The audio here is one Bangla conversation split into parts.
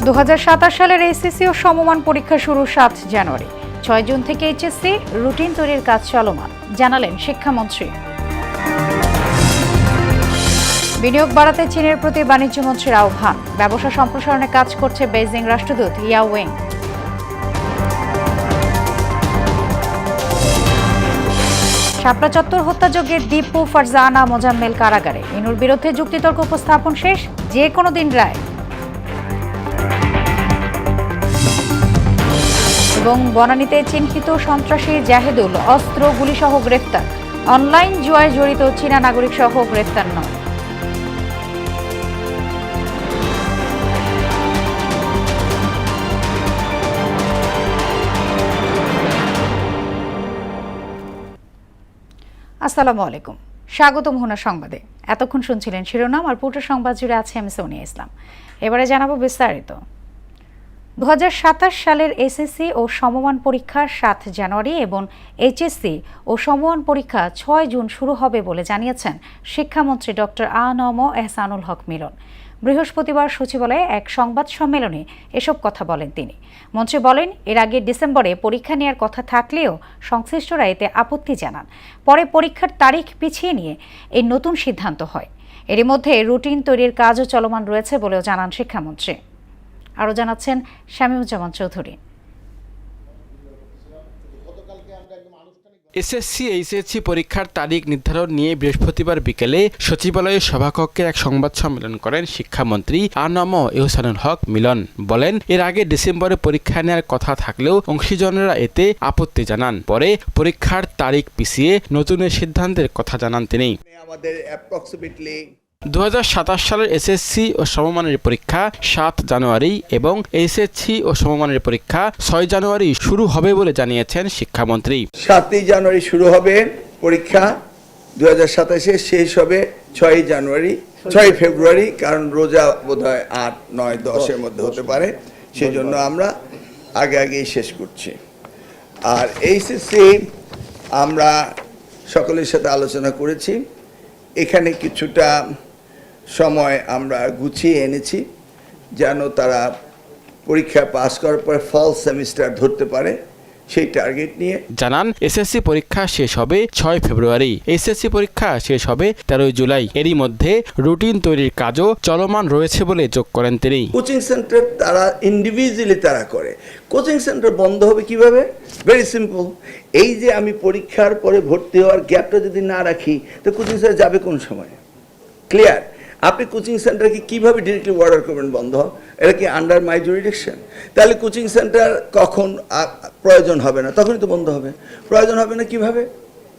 2027 সালের এসএসসি ও সমমান পরীক্ষা শুরু 7 জানুয়ারি। 6 জুন থেকে এইচএসসি রুটিন তৈরির কাজ চলমান, জানালেন শিক্ষামন্ত্রী। বিনিয়োগ বাড়াতে চীনের প্রতি বাণিজ্য মন্ত্রীর আহ্বান। ব্যবসা সম্প্রসারণে কাজ করছে বেইজিং রাষ্ট্রদূত ইয়াও ওয়েং। শাপলা চত্বর হত্যাযজ্ঞে দীপু, ফারজানা, মোজাম্মেল কারাগারে। ইনুর বিরুদ্ধে যুক্তিতর্ক উপস্থাপন শেষ, যে কোনো দিন রায়। এবং বনানীতে চিহ্নিত সন্ত্রাসী জাহেদুল অস্ত্র গুলিসহ গ্রেফতার। অনলাইন জুয়ায় জড়িত চীনা নাগরিক সহ গ্রেফতার নয়। আসসালামু আলাইকুম, স্বাগত মোহনা সংবাদে। এতক্ষণ শুনছিলেন শিরোনাম, আর পুরো সংবাদ জুড়ে আছে আমি সোনিয়া ইসলাম। এবারে জানাবো বিস্তারিত। 2027 সালের এসএসসি ও সমমান পরীক্ষা 7 জানুয়ারি এবং এইচএসসি ও সমমান পরীক্ষা 6 জুন শুরু হবে বলে জানিয়েছেন শিক্ষামন্ত্রী ডক্টর আ.ন.ম এহসানুল হক মিলন। বৃহস্পতিবার সচিবালয়ে এক সংবাদ সম্মেলনে এসব কথা বলেন তিনি। মন্ত্রী বলেন, এর আগে ডিসেম্বরে পরীক্ষা নেওয়ার কথা থাকলেও সংশ্লিষ্টরা এতে আপত্তি জানান। পরে পরীক্ষার তারিখ পিছিয়ে নিয়ে এই নতুন সিদ্ধান্ত হয়। এরই মধ্যে রুটিন তৈরির কাজও চলমান রয়েছে বলেও জানান শিক্ষামন্ত্রী। আরও জানাচ্ছেন শামীমুজ্জামান চৌধুরী। এসএসসি এইচএসসি পরীক্ষার তারিখ নির্ধারণ নিয়ে বৃহস্পতিবার বিকেলে সচিবালয়ের সভাকক্ষে এক সংবাদ সম্মেলন করেন শিক্ষামন্ত্রী আ.ন.ম এহসানুল হক মিলন। বলেন, এর আগে ডিসেম্বরে পরীক্ষা নেওয়ার কথা থাকলেও অংশীজনেরা এতে আপত্তি জানান। পরে পরীক্ষার তারিখ পিছিয়ে নতুন সিদ্ধান্তের কথা জানান তিনি। 2027 সালের এসএসসি ও সমমানের পরীক্ষা 7 জানুয়ারি এবং এইচএসসি ও সমমানের পরীক্ষা 6 জানুয়ারি শুরু হবে বলে জানিয়েছেন শিক্ষামন্ত্রী। 7 জানুয়ারি শুরু হবে পরীক্ষা, 2027 শেষ হবে 6 ফেব্রুয়ারি, কারণ রোজা বোধহয় 8, 9, 10-এর মধ্যে হতে পারে, সেজন্য আমরা আগেই শেষ করছি। আর এইচএসসি আমরা সকলের সাথে আলোচনা করেছি, এখানে কিছুটা সময় আমরা গুছিয়ে এনেছি যেন তারা পরীক্ষা পাস করার পরে ফল সেমিস্টার ধরতে পারে, সেই টার্গেট নিয়ে। জানান, এসএসসি পরীক্ষা শেষ হবে 6 ফেব্রুয়ারি, এইচএসসি পরীক্ষা শেষ হবে 13 জুলাই। এরই মধ্যে রুটিন তৈরির কাজও চলমান রয়েছে বলে যোগ করেন তিনি। কোচিং সেন্টার তারা ইন্ডিভিজুয়ালি তারা করে, কোচিং সেন্টার বন্ধ হবে কিভাবে? ভেরি সিম্পল, এই যে আমি পরীক্ষার পরে ভর্তি হওয়ার গ্যাপটা যদি না রাখি, তো কোচিং সেন্টার যাবে কোন সময়? ক্লিয়ার? আপনি কোচিং সেন্টারকে কিভাবে ডিরেক্টলি অর্ডার করবেন বন্ধ? এটা কি আন্ডার মাই জুরিডিকশন? তাহলে কোচিং সেন্টার কখন প্রয়োজন হবে না, তখনই তো বন্ধ হবে। প্রয়োজন হবে না কিভাবে?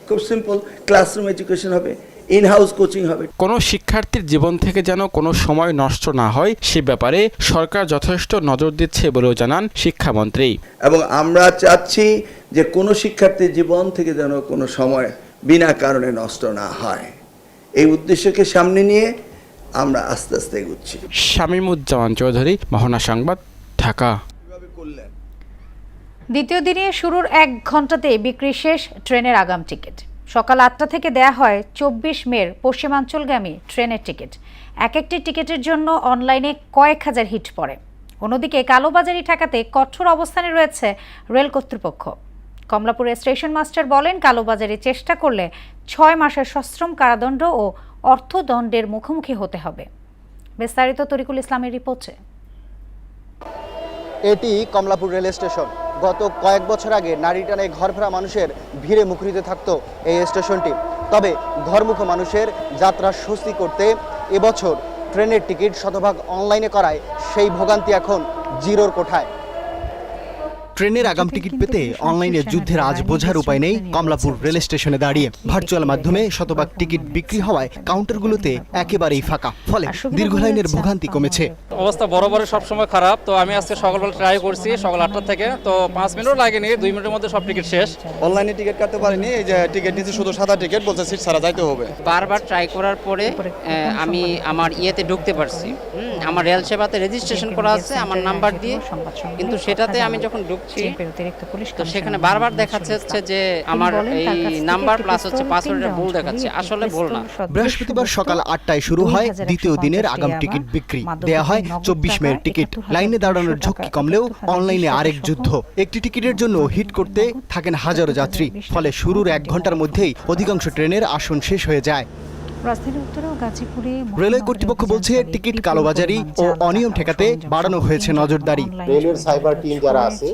খুব সিম্পল, ক্লাসরুম এডুকেশন হবে, ইন হাউস কোচিং হবে। কোনো শিক্ষার্থীর জীবন থেকে যেন কোনো সময় নষ্ট না হয়, সে ব্যাপারে সরকার যথেষ্ট নজর দিচ্ছে বলেও জানান শিক্ষামন্ত্রী। এবং আমরা চাচ্ছি যে কোনো শিক্ষার্থীর জীবন থেকে যেন কোনো সময় বিনা কারণে নষ্ট না হয়, এই উদ্দেশ্যকে সামনে নিয়ে আমরা আস্তে আস্তে এগোচ্ছি। শামীমুজ্জামান চৌধুরী, মোহনা সংবাদ, ঢাকা। দ্বিতীয় দিনে শুরুর 1 ঘন্টাতে বিক্রি শেষ ট্রেনের আগাম টিকিট। সকাল 8টা থেকে দেয়া হয় 24 মের পশ্চিমাঞ্চলগামী ট্রেনের টিকিট। একটি টিকিটের জন্য অনলাইনে কয়েক হাজার হিট পড়ে। অন্যদিকে কালোবাজারি ঠেকাতে কঠোর অবস্থানে রয়েছে রেল কর্তৃপক্ষ। কমলাপুরের স্টেশন মাস্টার বলেন, কালোবাজারি চেষ্টা করলে 6 মাসের সশ্রম কারাদণ্ড ও অর্থদণ্ডের মুখোমুখি হতে হবে। বিস্তারিত তরিকুল ইসলামের রিপোর্টে। এটি কমলাপুর রেল স্টেশন। গত কয়েক বছর আগে নারী টানে ঘরফেরা মানুষের ভিড়ে মুখরিত থাকতো এই স্টেশনটি। তবে ঘরমুখো মানুষের যাত্রা স্বস্তি করতে এবছর ট্রেনের টিকিট শতভাগ অনলাইনে করায় সেই ভোগান্তি এখন জিরোর কোঠায়। ট্রেনের আগাম টিকিট পেতে অনলাইনে যুদ্ধের আজ বোঝার উপায় নেই কমলাপুর রেল স্টেশনে দাঁড়িয়ে। ভার্চুয়াল মাধ্যমে শতভাগ টিকিট বিক্রি হওয়ায় কাউন্টারগুলোতে একেবারেই ফাঁকা, ফলে দীর্ঘ লাইনের ভোগান্তি কমেছে। অবস্থা বরাবরই সবসময় খারাপ, তো আমি আজকে সকালবেলা ট্রাই করছি সকাল 8টা থেকে, তো 5 মিনিটও লাগেনি, 2 মিনিটের মধ্যে সব টিকিট শেষ। অনলাইনে টিকিট কাটতে পারিনি, এই যে টিকিট নিচ্ছে শুধু সাদা টিকিট, বলছে সিট ছাড়া যাইতে হবে। বারবার ট্রাই করার পরে আমি আমার ইয়েতে ঢুকতে পারছি, আমার রেল সেবাতে রেজিস্ট্রেশন করা আছে আমার নাম্বার দিয়ে, কিন্তু সেটাতে আমি যখন ঢুকতে যাচ্ছি, বিএনপির অতিরিক্ত পুলিশ তো কমিশনার সেখানে মোহাম্মদ বারবার মনসুর দেখাচ্ছে ইসলাম। যে তিনি আমার বলেন তার এই কাছ থেকে নাম্বার একটি প্লাস পিস্তল, পাসওয়ার্ডের 3 ভুল রাউন্ড দেখাচ্ছে, গুলি, আসলে একটি ভুল না। পিস্তল সহ বৃহস্পতিবার 200 সকাল বস্তু, 8টায় শুরু হয় 2150 দ্বিতীয় দিনের আগাম ইয়াবা, টিকিট বিক্রি। মাদক দেয়া হয় নগদ 24 টাকা, মেয়ের টিকিট। 71,200 লাইনে দাঁড়ানোর ঝক্কি টাকা, কমলেও 71,200 অনলাইনে আরেক সহ যুদ্ধ। একটি টিকিটের জন্য হিট করতে থাকেন হাজারো যাত্রী। ফলে শুরুর 1 ঘন্টার মধ্যেই অধিকাংশ ট্রেনের আসন শেষ হয়ে যায়। রাজধানীর উত্তরে ও গাজীপুরে রেলওয়ে কর্তৃপক্ষ বলছে টিকিট কালোবাজারি ও অনিয়ম ঠেকাতে বাড়ানো হয়েছে নজরদারি। রেলের সাইবার টিম যারা আছে,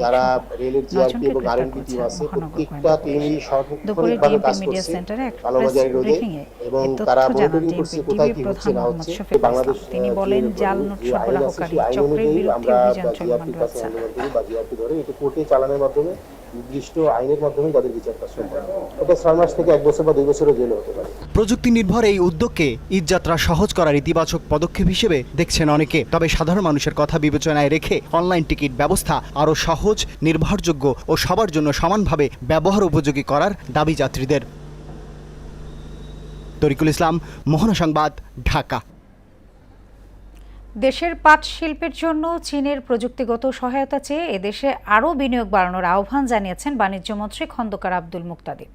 যারা রেলের জিআরপি এবং আরএনপি টিম আছে, প্রত্যেকটা টিমই সঠিকভাবে কাজ করছে কালোবাজারি রোধে, এবং তারা মনিটরিং করছে কোথায় কি হচ্ছে না হচ্ছে। বাংলাদেশ তিনি বলেন জাল নোট সরবরাহকারী চক্রের বিরুদ্ধে অভিযান চলমান রয়েছে। বা জিআরপি ধরে এটা কোর্টে চালানোর মাধ্যমে নির্দিষ্ট আইনের মাধ্যমে তাদের বিচার কাজ সম্পন্ন হয়। এটা 6 মাস থেকে 1 বছর বা 2 বছরের জেল হতে পারে। প্রযুক্তি নির্ভর এই উদ্যোগকে ঈদযাত্রা সহজ করার ইতিবাচক পদক্ষেপ হিসেবে দেখছেন অনেকে। তবে সাধারণ মানুষের কথা বিবেচনায় রেখে অনলাইন টিকিট ব্যবস্থা আরও সহজ, নির্ভরযোগ্য ও সবার জন্য সমানভাবে ব্যবহার উপযোগী করার দাবি যাত্রীদের। তরিকুল ইসলাম, মোহনা সংবাদ, ঢাকা। দেশের পাট শিল্পের জন্য চীনের প্রযুক্তিগত সহায়তা চেয়ে এদেশে আরও বিনিয়োগ বাড়ানোর আহ্বান জানিয়েছেন বাণিজ্যমন্ত্রী খন্দকার আব্দুল মুক্তাদির।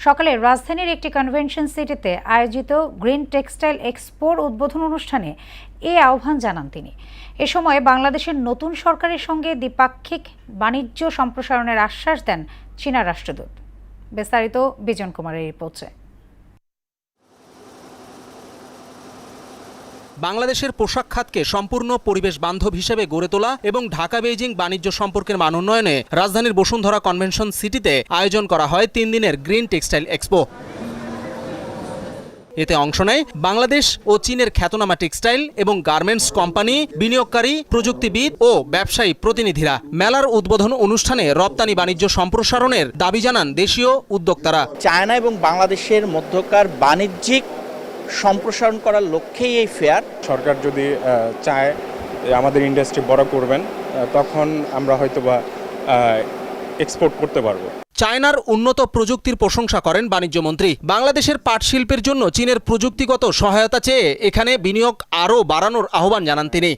সকালে রাজধানীর একটি কনভেনশন সিটিতে আয়োজিত গ্রিন টেক্সটাইল এক্সপোর উদ্বোধন অনুষ্ঠানে এই আহ্বান জানান তিনি। এ সময় বাংলাদেশের নতুন সরকারের সঙ্গে দ্বিপাক্ষিক বাণিজ্য সম্প্রসারণের আশ্বাস দেন চীনা রাষ্ট্রদূত। বিস্তারিত বিজন কুমারের রিপোর্টে। বাংলাদেশের পোশাক খাতকে সম্পূর্ণ পরিবেশ বান্ধব হিসেবে গড়ে তোলা এবং ঢাকা বেইজিং বাণিজ্য সম্পর্কের মান উন্নয়নে রাজধানীর বসুন্ধরা কনভেনশন সিটিতে আয়োজন করা হয় 3 দিনের গ্রিন টেক্সটাইল এক্সপো। এতে অংশ নেয় বাংলাদেশ ও চীনের খ্যাতনামা টেক্সটাইল এবং গার্মেন্টস কোম্পানি, বিনিয়োগকারী, প্রযুক্তিবিদ ও ব্যবসায়ী প্রতিনিধিরা। মেলার উদ্বোধন অনুষ্ঠানে রপ্তানি বাণিজ্য সম্প্রসারণের দাবি জানান দেশীয় উদ্যোক্তারা। চায়না এবং বাংলাদেশের মধ্যকার বাণিজ্যিক সম্প্রসারণ করার লক্ষ্যেই এই ফেয়ার। সরকার যদি চায় আমাদের ইন্ডাস্ট্রি বড় করবেন, তখন আমরা হয়তোবা এক্সপোর্ট করতে পারবো। চায়নার উন্নত প্রযুক্তির প্রশংসা করেন বাণিজ্যমন্ত্রী। বাংলাদেশের পাট শিল্পের জন্য চীনের প্রযুক্তিগত সহায়তা চেয়ে এখানে বিনিয়োগ আরও বাড়ানোর আহ্বান জানান তিনি।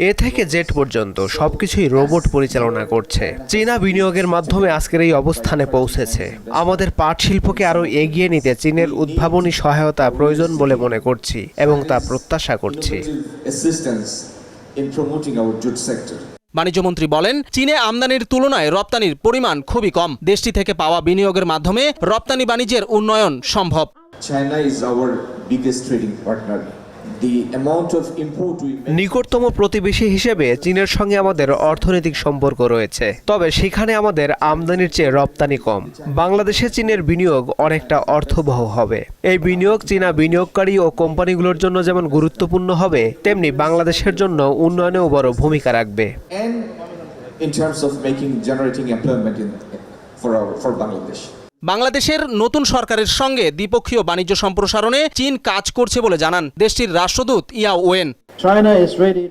এ থেকে জেড পর্যন্ত সবকিছুই রোবট পরিচালনা করছে। চীনা বিনিয়োগের মাধ্যমে আজকের এই অবস্থানে পৌঁছেছে। আমাদের পাট শিল্পকে আরও এগিয়ে নিতে চীনের উদ্ভাবনী সহায়তা প্রয়োজন বলে মনে করছি এবং তা প্রত্যাশা করছি। বাণিজ্যমন্ত্রী বলেন, চীনে আমদানির তুলনায় রপ্তানির পরিমাণ খুবই কম। দেশটি থেকে পাওয়া বিনিয়োগের মাধ্যমে রপ্তানি বাণিজ্যের উন্নয়ন সম্ভব। নিকটতম প্রতিবেশী হিসেবে চীনের সঙ্গে আমাদের অর্থনৈতিক সম্পর্ক রয়েছে, তবে সেখানে আমাদের আমদানির চেয়ে রপ্তানি কম। বাংলাদেশে চীনের বিনিয়োগ অনেকটা অর্থবহ হবে। এই বিনিয়োগ চীনা বিনিয়োগকারী ও কোম্পানিগুলোর জন্য যেমন গুরুত্বপূর্ণ হবে, তেমনি বাংলাদেশের জন্য উন্নয়নেও বড় ভূমিকা রাখবে। বাংলাদেশের নতুন সরকারের সঙ্গে দ্বিপক্ষীয় বাণিজ্য সম্প্রসারণে চীন কাজ করছে বলে জানান দেশটির রাষ্ট্রদূত ইয়াও ওয়েন।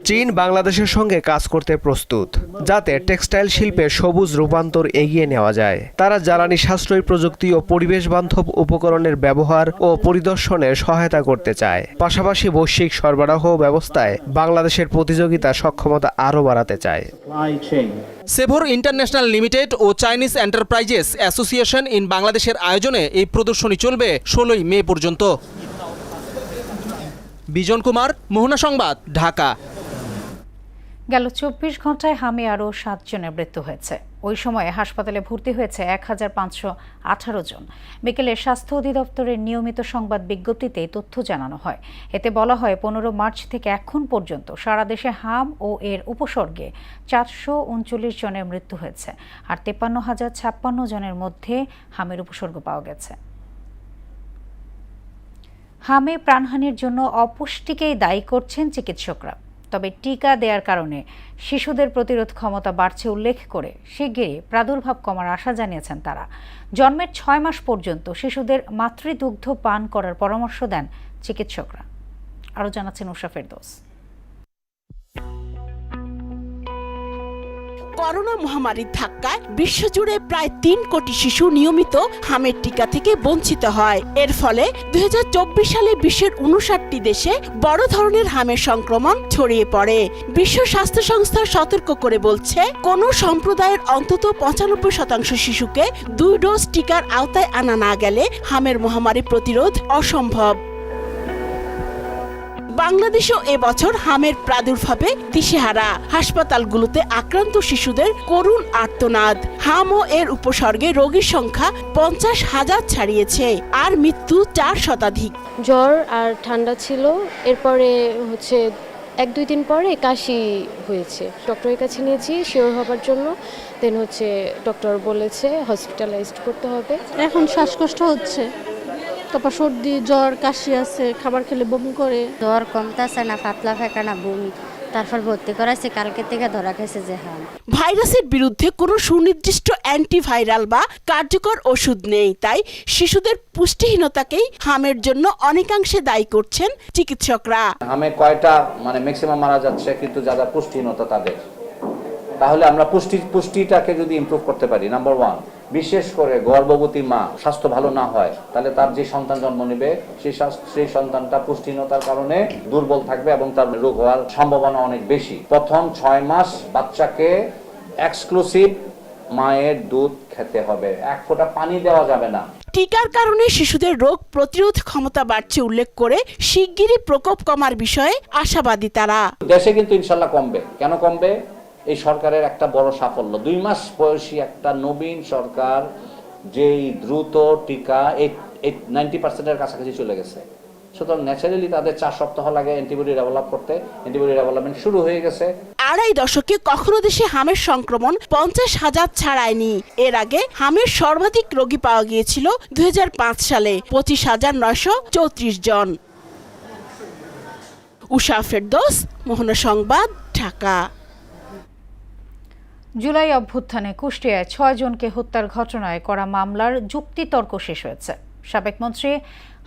চীন বাংলাদেশের সঙ্গে কাজ করতে প্রস্তুত, যাতে টেক্সটাইল শিল্পে সবুজ রূপান্তর এগিয়ে নেওয়া যায়। তারা জ্বালানি সাশ্রয়ী প্রযুক্তি ও পরিবেশ বান্ধব উপকরণের ব্যবহার ও পরিদর্শনে সহায়তা করতে চায়। পাশাপাশি বৈশ্বিক সরবরাহ ব্যবস্থায় বাংলাদেশের প্রতিযোগিতা সক্ষমতা আরও বাড়াতে চায়। সেভর ইন্টারন্যাশনাল লিমিটেড ও চাইনিজ এন্টারপ্রাইজেস অ্যাসোসিয়েশন ইন বাংলাদেশের আয়োজনে এই প্রদর্শনী চলবে 16 মে পর্যন্ত। বিজন কুমার, মোহনা সংবাদ, ঢাকা। গেল 24 ঘন্টায় হামে আরও 7 জনের মৃত্যু হয়েছে। ওই সময়ে হাসপাতালে ভর্তি হয়েছে 1518 জন। বিকেলে স্বাস্থ্য অধিদপ্তরের নিয়মিত সংবাদ বিজ্ঞপ্তিতে তথ্য জানানো হয়। এতে বলা হয় 15 মার্চ থেকে এখন পর্যন্ত সারা দেশে হাম ও এর উপসর্গে 439 জনের মৃত্যু হয়েছে, আর 53,056 জনের মধ্যে হামের উপসর্গ পাওয়া গেছে। হামে প্রাণহানির জন্য অপুষ্টিকেই দায়ী করছেন চিকিৎসকরা। তবে টিকা দেওয়ার কারণে শিশুদের প্রতিরোধ ক্ষমতা বাড়ছে উল্লেখ করে শিগগিরই প্রাদুর্ভাব কমার আশা জানিয়েছেন তারা। জন্মের 6 মাস পর্যন্ত শিশুদের মাতৃদুগ্ধ পান করার পরামর্শ দেন চিকিৎসকরা। আরও জানাচ্ছেন উষা ফেরদৌস। করোনা মহামারীর ধাক্কায় বিশ্বজুড়ে প্রায় 3 কোটি শিশু নিয়মিত হামের টিকা থেকে বঞ্চিত হয়। এর ফলে 2024 সালে বিশ্বের 59টি দেশে বড় ধরনের হামের সংক্রমণ ছড়িয়ে পড়ে। বিশ্ব স্বাস্থ্য সংস্থা সতর্ক করে বলছে, কোন সম্প্রদায়ের অন্তত 95% শিশুকে 2 ডোজ টিকার আওতায় আনা না গেলে হামের মহামারী প্রতিরোধ অসম্ভব। বাংলাদেশেও এবছর হামের প্রাদুর্ভাবে দিশেহারা। হাসপাতালগুলোতে আক্রান্ত শিশুদের করুণ আর্তনাদ। হাম ও এর উপসর্গে রোগীর সংখ্যা 50,000 ছাড়িয়েছে, আর মৃত্যু 4 শতাধিক। জ্বর আর ঠান্ডা ছিল, এরপরে 1-2 দিন পরে কাশি হয়েছে। ডক্টরের কাছে নিয়েছি শিওর হবার জন্য, দেন ডক্টর বলেছে হসপিটালাইজড করতে হবে। এখন শ্বাসকষ্ট হচ্ছে, তারপর সর্দি, জ্বর, কাশি আছে, খাবার খেলে বমি করে। জ্বর কমতেছে না, পাতলা পায়খানা, বমি, তারপর ভর্তি করাছে, কালকে থেকে ধরা খেয়েছে যে হাম। ভাইরাসের বিরুদ্ধে কোনো সুনির্দিষ্ট অ্যান্টিভাইরাল বা কার্যকর ওষুধ নেই, তাই শিশুদের পুষ্টিহীনতাকেই হামের জন্য অনেকাংশে দায়ী করছেন চিকিৎসকরা। হামে কয়টা ম্যাক্সিমাম মারা যাচ্ছে, কিন্তু যারা পুষ্টিহীনতা তাদের, তাহলে আমরা পুষ্টিটাকে যদি ইমপ্রুভ করতে পারি, নাম্বার 1, বিশেষ করে গর্ভবতী মা স্বাস্থ্য ভালো না হয়, তাহলে তার যে সন্তান জন্ম নেবে সেই সন্তানটা পুষ্টিহীনতার কারণে দুর্বল থাকবে এবং তার রোগ হওয়ার সম্ভাবনা অনেক বেশি। প্রথম 6 মাস বাচ্চাকে এক্সক্লুসিভ মায়ের দুধ খেতে হবে, 1 ফোঁটা পানি দেওয়া যাবে না। টিকার কারণে শিশুদের রোগ প্রতিরোধ ক্ষমতা বাড়ছে উল্লেখ করে শিগগিরই প্রকোপ কমার বিষয়ে আশাবাদী তারা। দেশে কিন্তু ইনশাল্লাহ কমবে। কেন কমবে? এই সরকারের একটা বড় সাফল্য, 2 মাস বয়সী একটা নবীন সরকার যেই দ্রুত টিকা 90%-এর কাছাকাছি চলে গেছে। সুতরাং ন্যাচারালি তাদের 4 সপ্তাহ লাগে অ্যান্টিবডি ডেভেলপ করতে, অ্যান্টিবডি ডেভেলপমেন্ট শুরু হয়ে গেছে। 2.5 দশকে কখনো দেশে হামের সংক্রমণ 50,000 ছাড়ায়নি। এর আগে হামের সর্বাধিক রোগী পাওয়া গিয়েছিল 2005 সালে 25,934 জন। উষা ফেরদৌস, মোহনা সংবাদ, ঢাকা। জুলাই অভ্যুত্থানে কুষ্টিয়ায় 6 জনকে হত্যার ঘটনায় করা মামলার যুক্তিতর্ক শেষ হয়েছে। সাবেক মন্ত্রী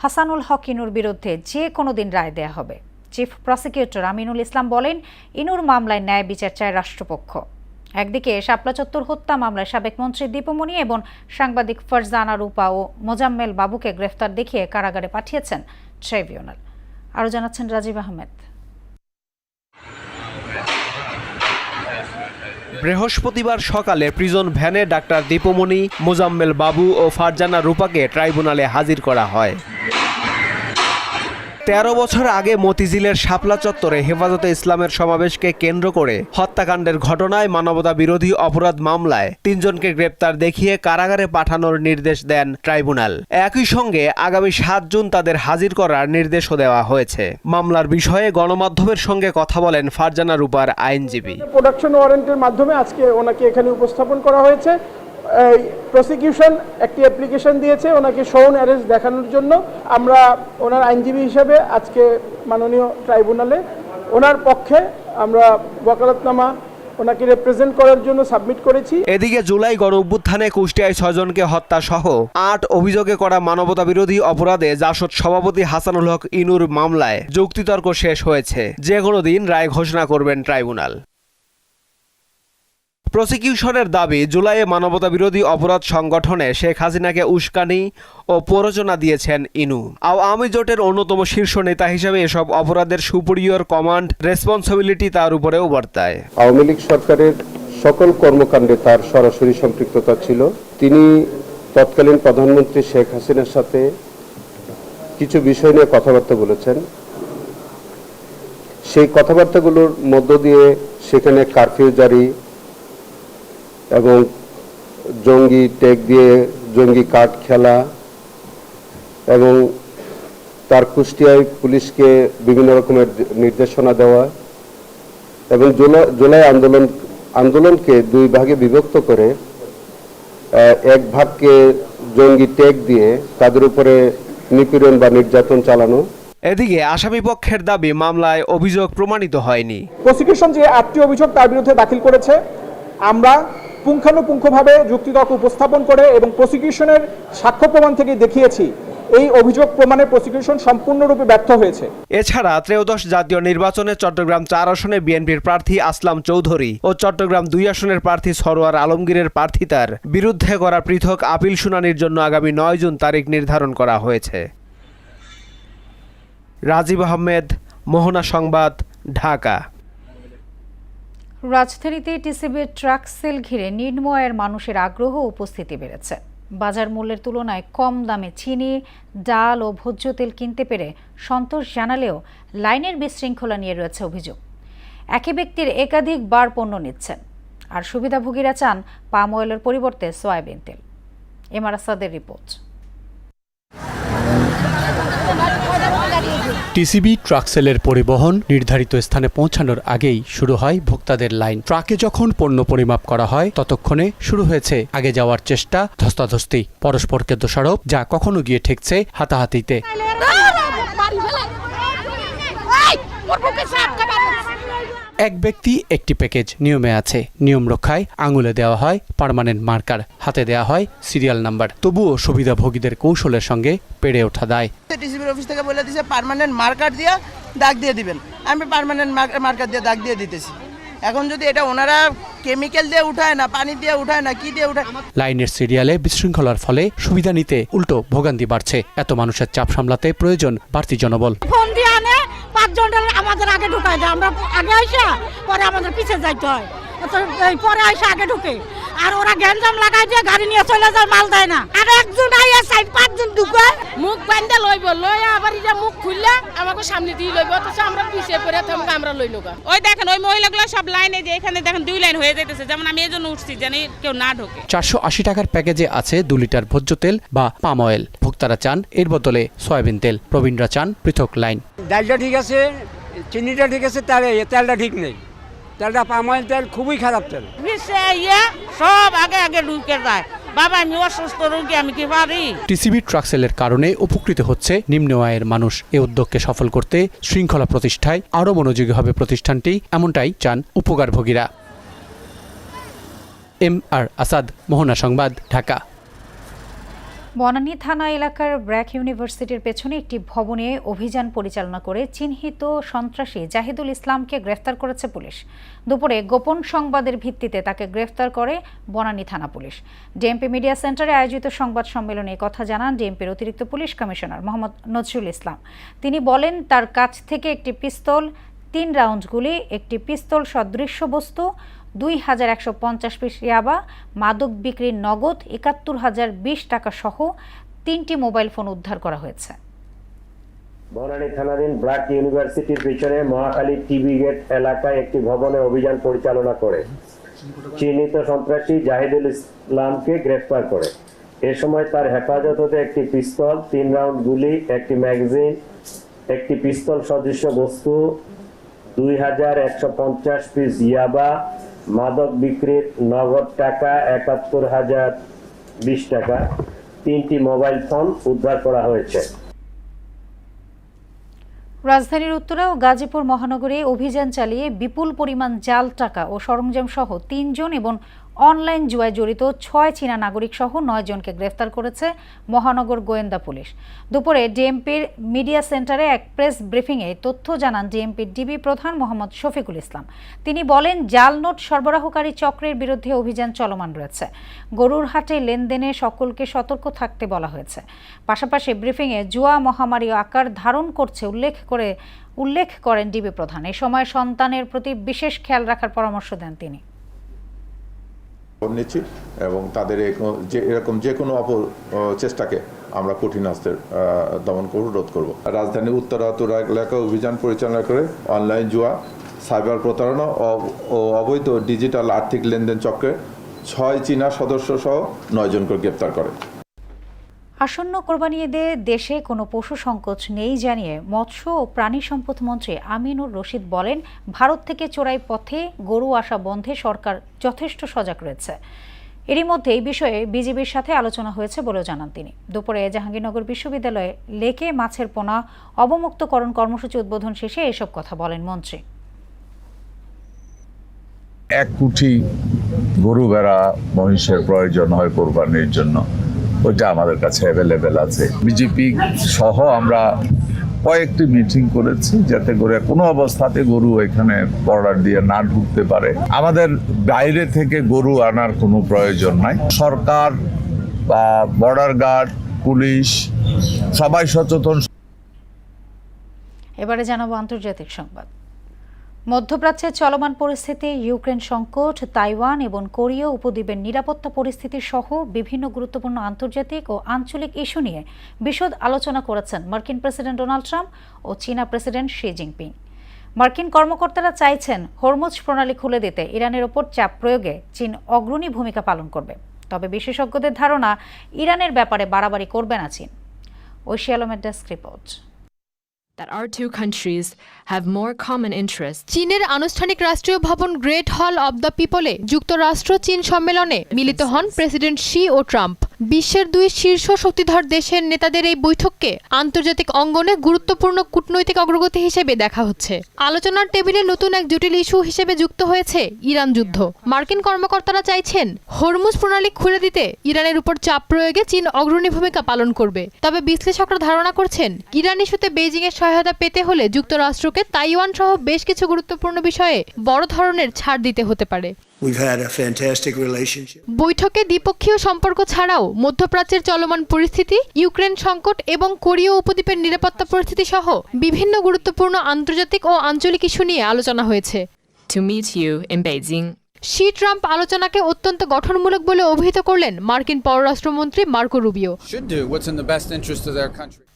হাসানুল হক ইনুর বিরুদ্ধে যে কোনো দিন রায় দেয়া হবে। চিফ প্রসিকিউটর আমিনুল ইসলাম বলেন, ইনুর মামলায় ন্যায় বিচার চায় রাষ্ট্রপক্ষ। একদিকে শাপলা চত্বর হত্যা মামলায় সাবেক মন্ত্রী দীপমণি এবং সাংবাদিক ফারজানা রূপা ও মোজাম্মেল বাবুকে গ্রেফতার দেখিয়ে কারাগারে পাঠিয়েছেন ট্রাইব্যুনাল। আরও জানাচ্ছেন রাজীব আহমেদ। বৃহস্পতিবার সকালে প্রিজন ভ্যানে ডাক্তার দীপমণি, মোজাম্মেল বাবু ও ফারজানা রূপাকে ট্রাইব্যুনালে হাজির করা হয়। 13 বছর আগে মতিঝিলের শাপলা চত্বরে হেফাজতে ইসলামের সমাবেশকে কেন্দ্র করে হত্যাকাণ্ডের ঘটনায় মানবতা বিরোধী অপরাধ মামলায় 3 জনকে গ্রেপ্তার দেখিয়ে কারাগারে পাঠানোর নির্দেশ দেন ট্রাইব্যুনাল। একই সঙ্গে আগামী 7 জুন তাদের হাজির করার নির্দেশও দেওয়া হয়েছে। মামলার বিষয়ে গণমাধ্যমের সঙ্গে কথা বলেন ফারজানা রূপার আইনজীবী। প্রোডাকশন ওয়ারেন্টের মাধ্যমে আজকে ওনাকে এখানে উপস্থাপন করা হয়েছে। প্রসিকিউশন একটি অ্যাপ্লিকেশন দিয়েছে ওনাকে শোন অ্যারেস্ট দেখানোর জন্য। আমরা ওনার আইনজীবী হিসেবে আজকে মাননীয় ট্রাইব্যুনালে ওনার পক্ষে আমরা ওয়াকালতনামা ওনাকে রিপ্রেজেন্ট করার জন্য সাবমিট করেছি। এদিকে জুলাই গণ অভ্যুত্থানে কুষ্টিয়ায় 6 জনকে হত্যা সহ 8 অভিযোগে করা মানবতা বিরোধী অপরাধে জাসদ সভাপতি হাসানুল হক ইনুর মামলায় যুক্তিতর্ক শেষ হয়েছে। যে কোনো দিন রায় ঘোষণা করবেন ট্রাইব্যুনাল। প্রসিকিউশনের দাবি, জুলাইয়ে মানবতা বিরোধী অপরাধ সংগঠনে শেখ হাসিনাকে উস্কানি ও প্ররোচনা দিয়েছেন ইনু। আওয়ামী জোটের অন্যতম শীর্ষ নেতা হিসেবে এসব অপরাধের সুপিরিয়র কমান্ড রেসপন্সিবিলিটি তার উপরেও বর্তায়। আওয়ামী লীগ সরকারের সকল কর্মকাণ্ডে তার সরাসরি সম্পৃক্ততা ছিল। তিনি তৎকালীন প্রধানমন্ত্রী শেখ হাসিনার সাথে কিছু বিষয় নিয়ে কথাবার্তা বলেছেন। সেই কথাবার্তাগুলোর মধ্য দিয়ে সেখানে কারফিউ জারি এবং জঙ্গি ট্যাগ দিয়ে জঙ্গি কার্ড খেলা এবং তার কুষ্টিয়ায় পুলিশকে বিভিন্ন রকমের নির্দেশনা দেওয়া এবং জুলাই আন্দোলনকে 2 ভাগে বিভক্ত করে এক ভাগকে জঙ্গি ট্যাগ দিয়ে তাদের উপরে নিপীড়ন বা নির্যাতন চালানো। এদিকে আসামি পক্ষের দাবি, মামলায় অভিযোগ প্রমাণিত হয়নি। প্রসিকিউশন যে 8টি অভিযোগ তার বিরুদ্ধে দাখিল করেছে, আমরা পুঙ্খানুপুঙ্খভাবে যুক্তিতর্ক উপস্থাপন করে এবং প্রসিকিউশনের সাক্ষ্য প্রমাণ থেকে দেখিয়েছি এই অভিযোগ প্রমাণে প্রসিকিউশন সম্পূর্ণরূপে ব্যর্থ হয়েছে। এছাড়া ত্রয়োদশ জাতীয় নির্বাচনে চট্টগ্রাম 4 আসনে বিএনপির প্রার্থী আসলাম চৌধুরী ও চট্টগ্রাম 2 আসনের প্রার্থী সরোয়ার আলমগীরের প্রার্থিতার বিরুদ্ধে করা পৃথক আপিল শুনানির জন্য আগামী 9 জুন তারিখ নির্ধারণ করা হয়েছে। রাজীব আহমেদ, মোহনা সংবাদ, ঢাকা। রাজধানীতে টিসিবির ট্রাক সেল ঘিরে নিম্ন আয়ের মানুষের আগ্রহ ও উপস্থিতি বেড়েছে। বাজার মূল্যের তুলনায় কম দামে চিনি, ডাল ও ভোজ্য তেল কিনতে পেরে সন্তোষ জানালেও লাইনের বিশৃঙ্খলা নিয়ে রয়েছে অভিযোগ। একই ব্যক্তির একাধিক বার পণ্য নিচ্ছেন, আর সুবিধাভোগীরা চান পাম অয়েলের পরিবর্তে সয়াবিন তেল। এমআর আসাদের রিপোর্ট। টিসিবি ট্রাক সেলের পরিবহন নির্ধারিত স্থানে পৌঁছানোর আগেই শুরু হয় ভোক্তাদের লাইন। ট্রাকে যখন পণ্য পরিমাপ করা হয় ততক্ষণে শুরু হয়েছে আগে যাওয়ার চেষ্টা, ধস্তাধস্তি, পরস্পরকে দোষারোপ, যা কখনো গিয়ে ঠেকছে হাতাহাতিতে। এক ব্যক্তি একটি প্যাকেজ নিয়মে আছে। নিয়ম রক্ষায় আঙুলে দেওয়া হয় পার্মানেন্ট মার্কার, হাতে দেওয়া হয় সিরিয়াল নাম্বার। তবুও সুবিধাভোগীদের কৌশলের সঙ্গে পেরে ওঠা দায়। টিসিবির অফিস থেকে বলে দিয়েছে পার্মানেন্ট মার্কার দিয়ে দাগ দিয়ে দিবেন, আমি পার্মানেন্ট মার্কার দিয়ে দাগ দিয়ে দিতেছি। এখন যদি এটা ওনারা কেমিক্যাল দিয়ে উঠায় না, পানি দিয়ে উঠায় না, কি দিয়ে উঠায়। লাইনের সিরিয়ালে বিশৃঙ্খলার ফলে সুবিধা নিতে উল্টো ভোগান্তি বাড়ছে। এত মানুষের চাপ সামলাতে প্রয়োজন বাড়তি জনবল। ফোন দিয়ে আনে 5 জন আমাদের আগে ঢুকায় দেয়, আমরা আগে আইসা পরে আমাদের পিছে যাইতে হয়, পরে আইসা আগে ঢুকে, আর ওরা গ্যাঞ্জাম লাগাই দিয়ে গাড়ি নিয়ে চলে যায়, মাল দেয় না। আর একজন আইয়া 4-5 জন ঢুকে মুখ বান্ধা লইব, লইয়া আবার এটা মুখ খুললে আমাকে সামনে দিয়ে লইব, অথচ আমরা পিছিয়ে পড়ে থমকে আমরা লইল। ওই দেখেন ওই মহিলাগুলো সব লাইনে যে এখানে দেখেন 2 লাইন হয়ে যাইতেছে, যেমন আমি এই জন্য উঠছি যেন কেউ না ঢোকে। 480 টাকার প্যাকেজে আছে 2 লিটার ভোজ্য তেল বা পাম অয়েল। ভোক্তারা চান এর বদলে সয়াবিন তেল, প্রবীণরা চান পৃথক লাইন। ডালটা ঠিক আছে, চিনিটা ঠিক আছে, তেলটা ঠিক নেই। তেলটা পাম অয়েল তেল খুবই খারাপ তেল। সব আগে আগে ঢুকে যায়। বাবা আমি অসুস্থ রোগী, আমি কি পারি। টিসিবি ট্রাক সেলের কারণে উপকৃত হচ্ছে নিম্ন আয়ের মানুষ। এ উদ্যোগকে সফল করতে শৃঙ্খলা প্রতিষ্ঠায় আরও মনোযোগী হবে প্রতিষ্ঠানটি, এমনটাই চান উপকারভোগীরা। এমআর আসাদ, মোহনা সংবাদ, ঢাকা। বনানী থানা এলাকার ব্র্যাক ইউনিভার্সিটির পেছনে একটি ভবনে অভিযান পরিচালনা করে চিহ্নিত সন্ত্রাসী জাহিদুল ইসলামকে গ্রেফতার করেছে পুলিশ। দুপুরে গোপন সংবাদের ভিত্তিতে তাকে গ্রেফতার করে বনানী থানা পুলিশ। ডিএমপি মিডিয়া সেন্টারে আয়োজিত সংবাদ সম্মেলনে কথা জানান ডিএমপির অতিরিক্ত পুলিশ কমিশনার মোহাম্মদ নজরুল ইসলাম। তিনি বলেন, তার কাছ থেকে একটি পিস্তল, 3 রাউন্ড গুলি, একটি পিস্তল সদৃশ্য বস্তু, 2150 পিস ইয়াবা, মাদক বিক্রির নগদ 71,020 টাকা সহ 3টি মোবাইল ফোন উদ্ধার করা হয়েছে। বনানী থানাধীন ব্র্যাক ইউনিভার্সিটির পিছনে মহাখালী টিভি গেট এলাকায় একটি ভবনে অভিযান পরিচালনা করে চিহ্নিত সন্ত্রাসী জাহিদুল ইসলামকে গ্রেফতার করে। এ সময় তার হেফাজতে একটি পিস্তল, 3 রাউন্ড গুলি, একটি ম্যাগাজিন, একটি পিস্তল সদৃশ্য বস্তু, 2150 পিস ইয়াবা, মাদক বিক্রির নগদ টাকা 71,020 টাকা, 3টি মোবাইল ফোন উদ্ধার করা হয়েছে। রাজধানীর উত্তরা ও গাজীপুর মহানগরে অভিযান চালিয়ে বিপুল পরিমাণ জাল টাকা ও সরঞ্জাম সহ 3 জন এবং অনলাইন জুয়ায় জড়িত 6 চীনা নাগরিক সহ 9 জনকে গ্রেফতার করেছে মহানগর গোয়েন্দা পুলিশ। দুপুরে ডিএমপির মিডিয়া সেন্টারে এক প্রেস ব্রিফিংয়ে তথ্য জানান ডিএমপির ডিবি প্রধান মোহাম্মদ শফিকুল ইসলাম। তিনি বলেন, জাল নোট সরবরাহকারী চক্রের বিরুদ্ধে অভিযান চলমান রয়েছে। গরুর হাটে লেনদেনে সকলকে সতর্ক থাকতে বলা হয়েছে। পাশাপাশি ব্রিফিংয়ে জুয়া মহামারী আকার ধারণ করছে উল্লেখ করেন ডিবি প্রধান। এ সময় সন্তানের প্রতি বিশেষ খেয়াল রাখার পরামর্শ দেন তিনি। নিচ্ছি এবং তাদের এরকম যে কোনো চেষ্টাকে আমরা কঠিন হস্তে দমন করব, রোধ করব। রাজধানীর উত্তরা এলাকায় অভিযান পরিচালনা করে অনলাইন জুয়া, সাইবার প্রতারণা ও অবৈধ ডিজিটাল আর্থিক লেনদেন চক্রে 6 চীনা সদস্য সহ 9 জনকে গ্রেপ্তার করে। আসন্ন কোরবানি ঈদে দেশে কোনো পশু সংকট নেই জানিয়ে মৎস্য ও প্রাণী সম্পদ মন্ত্রী আমিনুর রশিদ বলেন, ভারত থেকে চোরাই পথে গরু আসা বন্ধে সরকার যথেষ্ট সজাগ রয়েছে। এরই মধ্যে এই বিষয়ে বিজিবির সাথে আলোচনা হয়েছে বলেও জানান তিনি। দুপুরে জাহাঙ্গীরনগর বিশ্ববিদ্যালয়ে লেকে মাছের পোনা অবমুক্তকরণ কর্মসূচি উদ্বোধন শেষে এসব কথা বলেন মন্ত্রী। 1 কোটি গরু ভেড়া মহিষের প্রয়োজন হয় কোরবানির জন্য। ওইটা আমাদের কাছে অ্যাভেলেবেল আছে। বিজেপি সহ আমরা কয়েকটি মিটিং করেছি যাতে করে কোনো অবস্থাতে গরু এখানে বর্ডার দিয়ে না ঢুকতে পারে। আমাদের বাইরে থেকে গরু আনার কোনো প্রয়োজন নাই। সরকার বা বর্ডার গার্ড, পুলিশ সবাই সচেতন। এবারে জানাবো আন্তর্জাতিক সংবাদ। মধ্যপ্রাচ্যে চলমান পরিস্থিতি, ইউক্রেন সংকট, তাইওয়ান এবং কোরীয় উপদ্বীপের নিরাপত্তা পরিস্থিতি সহ বিভিন্ন গুরুত্বপূর্ণ আন্তর্জাতিক ও আঞ্চলিক ইস্যু নিয়ে বিশদ আলোচনা করেছেন মার্কিন প্রেসিডেন্ট ডোনাল্ড ট্রাম্প ও চীনা প্রেসিডেন্ট শি জিনপিং। মার্কিন কর্মকর্তারা চাইছেন হরমুজ প্রণালী খুলে দিতে ইরানের ওপর চাপ প্রয়োগে চীন অগ্রণী ভূমিকা পালন করবে। তবে বিশেষজ্ঞদের ধারণা ইরানের ব্যাপারে বাড়াবাড়ি করবে না চীন। ঐশী আলমের desk report. That our two countries have more common interests. চীনের আনুষ্ঠানিক রাষ্ট্রীয় ভবন গ্রেট হল অব দ্য পিপলে যুক্তরাষ্ট্র চীন সম্মেলনে মিলিত হন প্রেসিডেন্ট শি ও ট্রাম্প। বিশ্বের দুই শীর্ষ শক্তিধর দেশের নেতাদের এই বৈঠককে আন্তর্জাতিক অঙ্গনে গুরুত্বপূর্ণ কূটনৈতিক অগ্রগতি হিসেবে দেখা হচ্ছে। আলোচনার টেবিলে নতুন এক জটিল ইস্যু হিসেবে যুক্ত হয়েছে ইরান যুদ্ধ। মার্কিন কর্মকর্তারা চাইছেন হরমুজ প্রণালী খুলে দিতে ইরানের উপর চাপ প্রয়োগে চীন অগ্রণী ভূমিকা পালন করবে। তবে বিশ্লেষকরা ধারণা করছেন ইরান ইস্যুতে বেইজিং এর সহায়তা পেতে হলে যুক্তরাষ্ট্রকে তাইওয়ান সহ বেশ কিছু গুরুত্বপূর্ণ বিষয়ে বড় ধরনের ছাড় দিতে হতে পারে। বৈঠকে দ্বিপক্ষীয় সম্পর্ক ছাড়াও মধ্যপ্রাচ্যের চলমান পরিস্থিতি, ইউক্রেন সংকট এবং কোরীয় উপদ্বীপের নিরাপত্তা পরিস্থিতি সহ বিভিন্ন গুরুত্বপূর্ণ আন্তর্জাতিক ও আঞ্চলিক ইস্যু নিয়ে আলোচনা হয়েছে। To meet you in Beijing. Xi Trump আলোচনাকে অত্যন্ত গঠনমূলক বলে অভিহিত করলেন মার্কিন পররাষ্ট্রমন্ত্রী মার্কো রুবিও।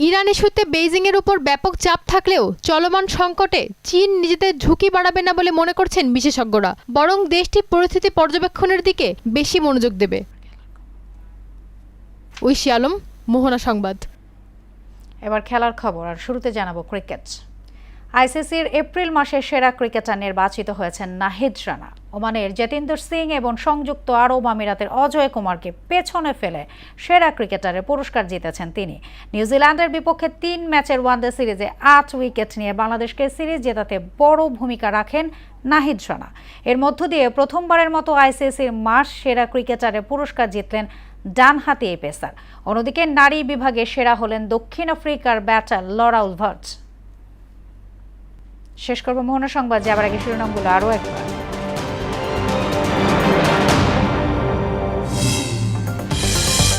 ইরান ইস্যুতে বেইজিং এর উপর ব্যাপক চাপ থাকলেও চলমান সংকটে চীন নিজেদের ঝুঁকি বাড়াবে না বলে মনে করছেন বিশেষজ্ঞরা, বরং দেশটি পরিস্থিতি পর্যবেক্ষণের দিকে বেশি মনোযোগ দেবে। ঐশী আলম, মোহনা সংবাদ। এবার খেলার খবর, আর শুরুতে জানাবো ক্রিকেট। আইসিসির এপ্রিল মাসের সেরা ক্রিকেটার নির্বাচিত হয়েছেন নাহিদ রানা। ওমানের জতিন্দর সিং এবং সংযুক্ত আরব আমিরাতের অজয় কুমারকে পেছনে ফেলে সেরা ক্রিকেটারের পুরস্কার জিতেছেন তিনি। নিউজিল্যান্ডের বিপক্ষে 3 ম্যাচের ওয়ানডে সিরিজে 8 উইকেট নিয়ে বাংলাদেশকে সিরিজ জেতাতে বড় ভূমিকা রাখেন নাহিদ রানা। এর মধ্য দিয়ে প্রথমবারের মতো আইসিসির মাস সেরা ক্রিকেটারের পুরস্কার জিতলেন ডানহাতি এই পেসার। অন্যদিকে নারী বিভাগে সেরা হলেন দক্ষিণ আফ্রিকার ব্যাটার লরা উলভার্টস। শেষ করবো মোহনা সংবাদ, যাবার আগে শিরোনামগুলো আরও একবার।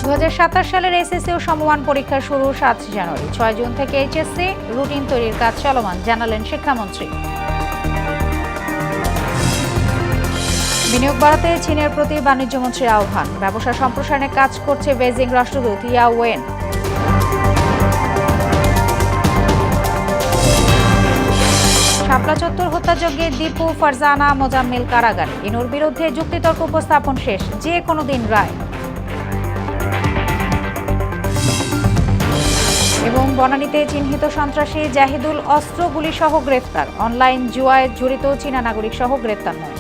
2027 সালের এসএসসি ও সমমান পরীক্ষা শুরু 7 জানুয়ারি। 6 জুন থেকে এইচএসসি রুটিন তৈরির কাজ চলমান, জানালেন শিক্ষামন্ত্রী। বিনিয়োগ বাড়াতে চীনের প্রতি বাণিজ্যমন্ত্রীর আহ্বান। ব্যবসা সম্প্রসারণে কাজ করছে বেইজিং রাষ্ট্রদূত ইয়া ওয়েন। শাপলা চত্বর হত্যাযজ্ঞে দীপু, ফারজানা, মোজাম্মেল কারাগারে। ইনুর বিরুদ্ধে যুক্তিতর্ক উপস্থাপন শেষ, যে কোনো দিন রায়। এবং বনানীতে চিহ্নিত সন্ত্রাসী জাহিদুল অস্ত্রগুলি সহ গ্রেফতার। অনলাইন জুয়ায় জড়িত চীনা নাগরিক সহ গ্রেফতার নয়।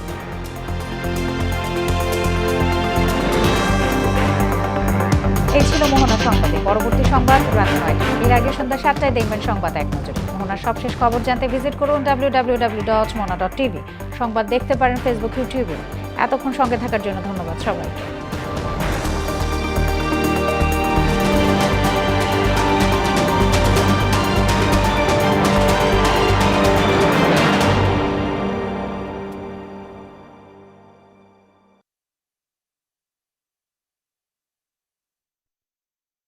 এই ছিল মোহনা সংবাদে। পরবর্তী সংবাদ রাত 9টায়। এর আগে সন্ধ্যা 7টায় দেখবেন সংবাদ এক নজরে। মোহনার সবশেষ খবর জানতে ভিজিট করুন www.mona.tv। সংবাদ দেখতে পারেন ফেসবুক, ইউটিউবে। এতক্ষণ সঙ্গে থাকার জন্য ধন্যবাদ সবাইকে।